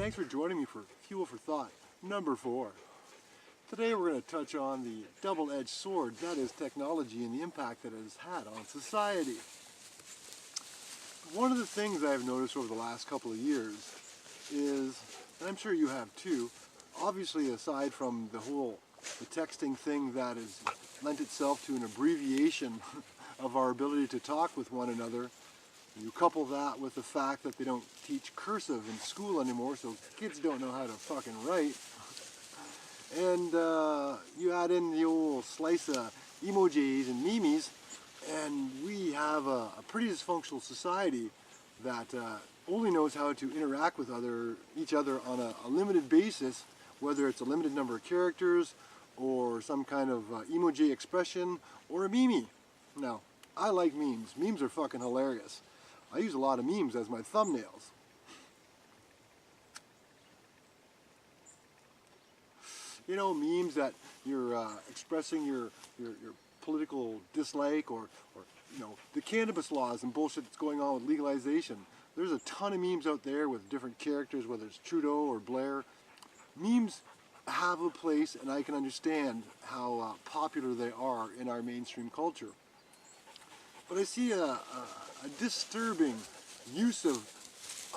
Thanks for joining me for Fuel for Thought number 4. Today we're going to touch on the double-edged sword that is technology and the impact that it has had on society. One of the things I've noticed over the last couple of years is, and I'm sure you have too, obviously aside from the texting thing that has lent itself to an abbreviation of our ability to talk with one another, you couple that with the fact that they don't teach cursive in school anymore, so kids don't know how to fucking write. And you add in the old slice of emojis and memes, and we have a pretty dysfunctional society that only knows how to interact with each other on a limited basis, whether it's a limited number of characters or some kind of emoji expression or a meme. Now, I like memes. Memes are fucking hilarious. I use a lot of memes as my thumbnails. You know, memes that you're expressing your political dislike or you know, the cannabis laws and bullshit that's going on with legalization. There's a ton of memes out there with different characters, whether it's Trudeau or Blair. Memes have a place, and I can understand how popular they are in our mainstream culture. But I see a disturbing use of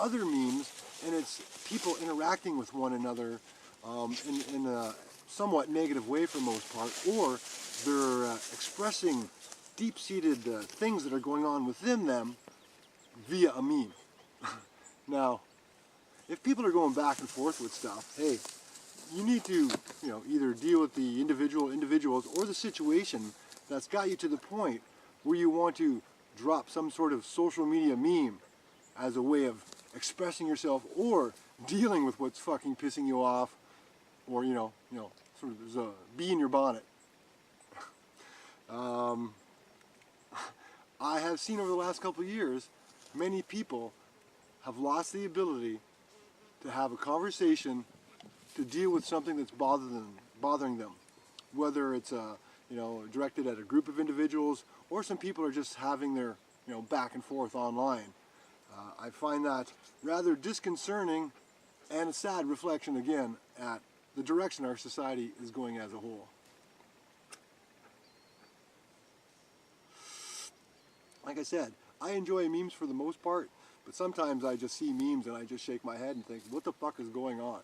other memes, and it's people interacting with one another in a somewhat negative way for the most part, or they're expressing deep-seated things that are going on within them via a meme. Now, if people are going back and forth with stuff, hey, you need to, you know, either deal with the individuals or the situation that's got you to the point where you want to drop some sort of social media meme as a way of expressing yourself or dealing with what's fucking pissing you off, or you know, sort of there's a bee in your bonnet. I have seen over the last couple of years, many people have lost the ability to have a conversation to deal with something that's bothering them, whether it's directed at a group of individuals, or some people are just having their back and forth online. I find that rather disconcerting and a sad reflection again at the direction our society is going as a whole. Like I said, I enjoy memes for the most part, but sometimes I just see memes and I just shake my head and think, what the fuck is going on?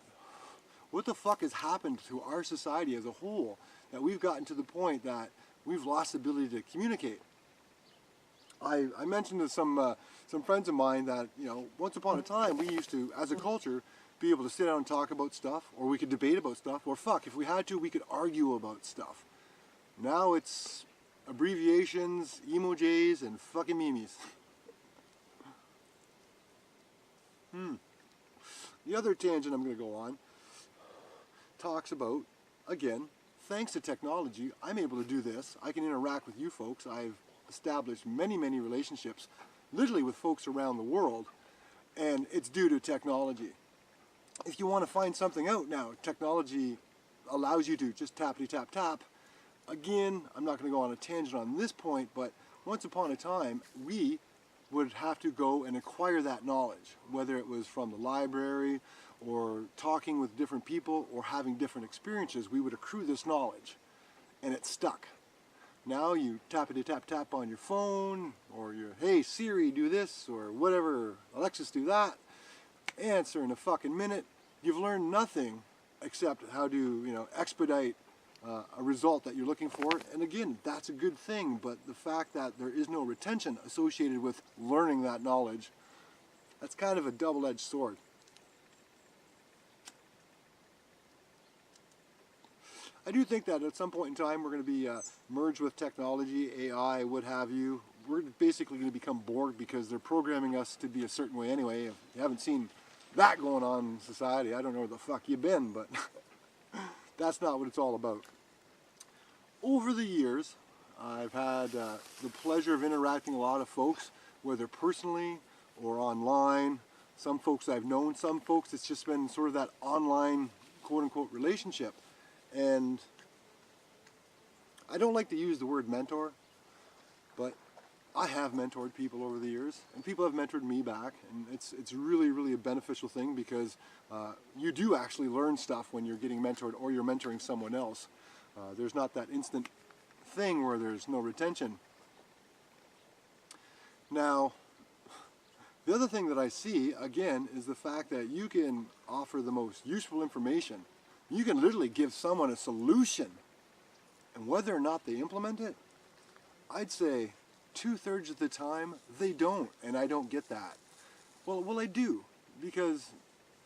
What the fuck has happened to our society as a whole that we've gotten to the point that we've lost the ability to communicate? I mentioned to some friends of mine that, once upon a time we used to, as a culture, be able to sit down and talk about stuff, or we could debate about stuff, or fuck, if we had to, we could argue about stuff. Now it's abbreviations, emojis, and fucking memes. The other tangent I'm going to go on talks about, again, thanks to technology, I'm able to do this. I can interact with you folks. I've established many relationships, literally with folks around the world, and it's due to technology. If you want to find something out now, technology allows you to just tap. Again, I'm not going to go on a tangent on this point, but once upon a time, we would have to go and acquire that knowledge, whether it was from the library or talking with different people or having different experiences. We would accrue this knowledge, and it stuck. Now you tap on your phone, or hey Siri, do this, or whatever, Alexis, do that. Answer in a fucking minute. You've learned nothing except how to expedite a result that you're looking for. And again, that's a good thing, but the fact that there is no retention associated with learning that knowledge, that's kind of a double-edged sword. I do think that at some point in time we're going to be merged with technology, AI, what have you. We're basically going to become Borg because they're programming us to be a certain way anyway. If you haven't seen that going on in society, I don't know where the fuck you've been, but that's not what it's all about. Over the years, I've had the pleasure of interacting with a lot of folks, whether personally or online. Some folks I've known, some folks it's just been sort of that online quote-unquote relationship. And I don't like to use the word mentor, but I have mentored people over the years, and people have mentored me back, and it's really, really a beneficial thing because you do actually learn stuff when you're getting mentored or you're mentoring someone else. There's not that instant thing where there's no retention. Now, the other thing that I see, again, is the fact that you can offer the most useful information. You can literally give someone a solution, and whether or not they implement it, I'd say 2/3 of the time they don't, and I don't get that. Well, I do, because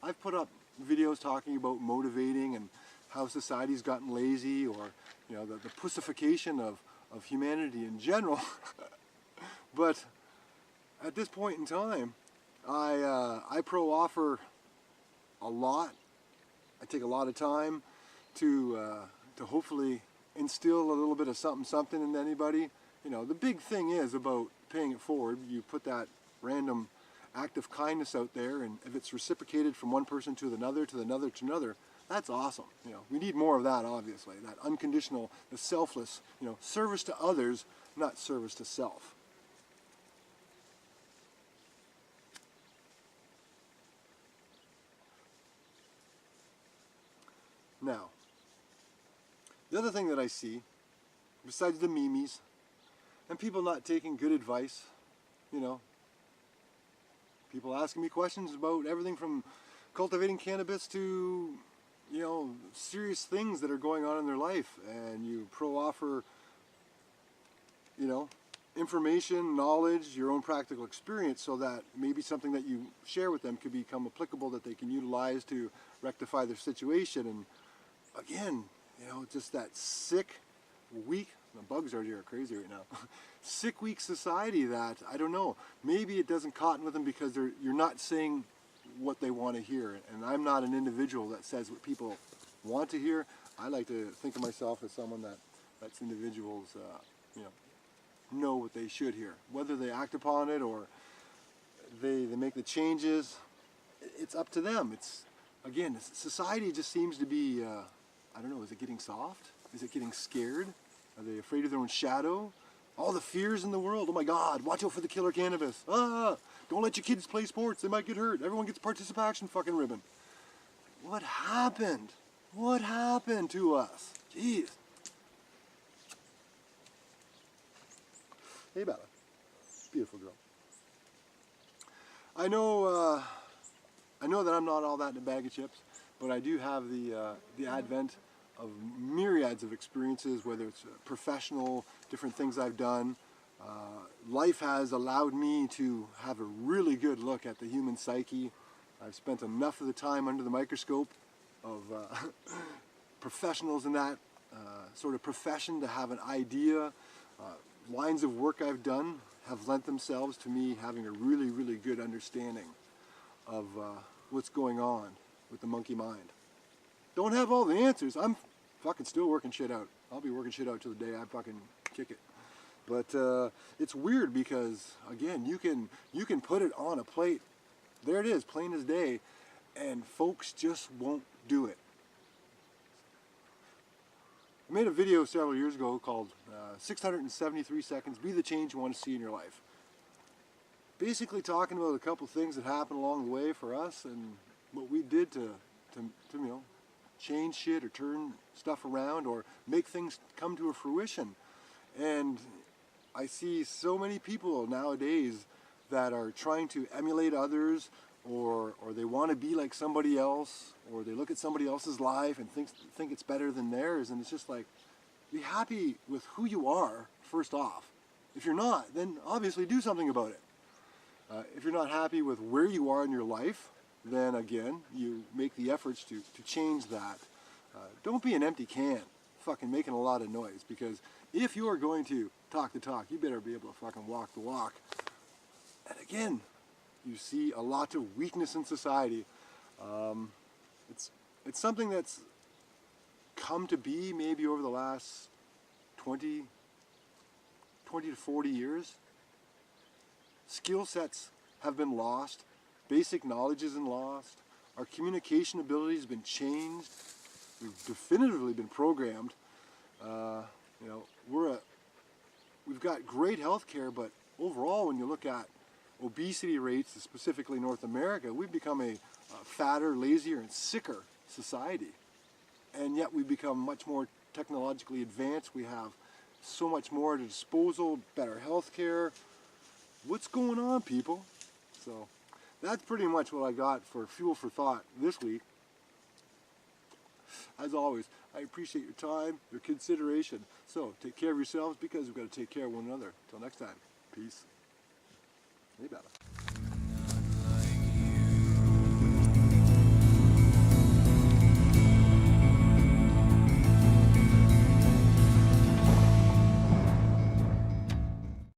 I've put up videos talking about motivating and how society's gotten lazy, or the pussification of humanity in general. But at this point in time, I pro-offer a lot. I take a lot of time to hopefully instill a little bit of something into anybody. The big thing is about paying it forward. You put that random act of kindness out there, and if it's reciprocated from one person to another, to another, to another, that's awesome. We need more of that, obviously. That unconditional, the selfless, service to others, not service to self. Now, the other thing that I see, besides the memes, and people not taking good advice, people asking me questions about everything from cultivating cannabis to, serious things that are going on in their life, and you pro-offer, information, knowledge, your own practical experience, so that maybe something that you share with them could become applicable, that they can utilize to rectify their situation. And again, just that sick, weak, the bugs out here are crazy right now, sick, weak society that, I don't know, maybe it doesn't cotton with them because you're not saying what they want to hear. And I'm not an individual that says what people want to hear. I like to think of myself as someone that lets individuals, know what they should hear. Whether they act upon it or they make the changes, it's up to them. Again, society just seems to be, I don't know, is it getting soft? Is it getting scared? Are they afraid of their own shadow? All the fears in the world. Oh my God, watch out for the killer cannabis. Don't let your kids play sports, they might get hurt. Everyone gets participation fucking ribbon. What happened? What happened to us? Jeez. Hey Bella, beautiful girl. I know that I'm not all that in a bag of chips, but I do have the advent of myriads of experiences, whether it's professional, different things I've done. Life has allowed me to have a really good look at the human psyche. I've spent enough of the time under the microscope of professionals in that sort of profession to have an idea. Lines of work I've done have lent themselves to me having a really, really good understanding of what's going on with the monkey mind. Don't have all the answers. I'm fucking still working shit out. I'll be working shit out till the day I fucking kick it. But it's weird because, again, you can put it on a plate. There it is, plain as day, and folks just won't do it. I made a video several years ago called 673 Seconds, Be the Change You Want to See in Your Life. Basically talking about a couple things that happened along the way for us and what we did to change shit or turn stuff around or make things come to a fruition. And I see so many people nowadays that are trying to emulate others, or they want to be like somebody else, or they look at somebody else's life and think it's better than theirs. And it's just like, be happy with who you are first off. If you're not, then obviously do something about it. If you're not happy with where you are in your life, then again, you make the efforts to change that. Don't be an empty can fucking making a lot of noise, because if you're going to talk the talk, you better be able to fucking walk the walk. And again, you see a lot of weakness in society. It's something that's come to be maybe over the last 20 to 40 years. Skill sets have been lost. Basic knowledge is lost. Our communication ability has been changed. We've definitively been programmed. We've got great health care, but overall, when you look at obesity rates, specifically North America, we've become a fatter, lazier, and sicker society. And yet we've become much more technologically advanced. We have so much more at our disposal, better health care. What's going on, people? So that's pretty much what I got for fuel for thought this week. As always, I appreciate your time, your consideration. So take care of yourselves, because we've got to take care of one another. Until next time, peace. Hey, Bella.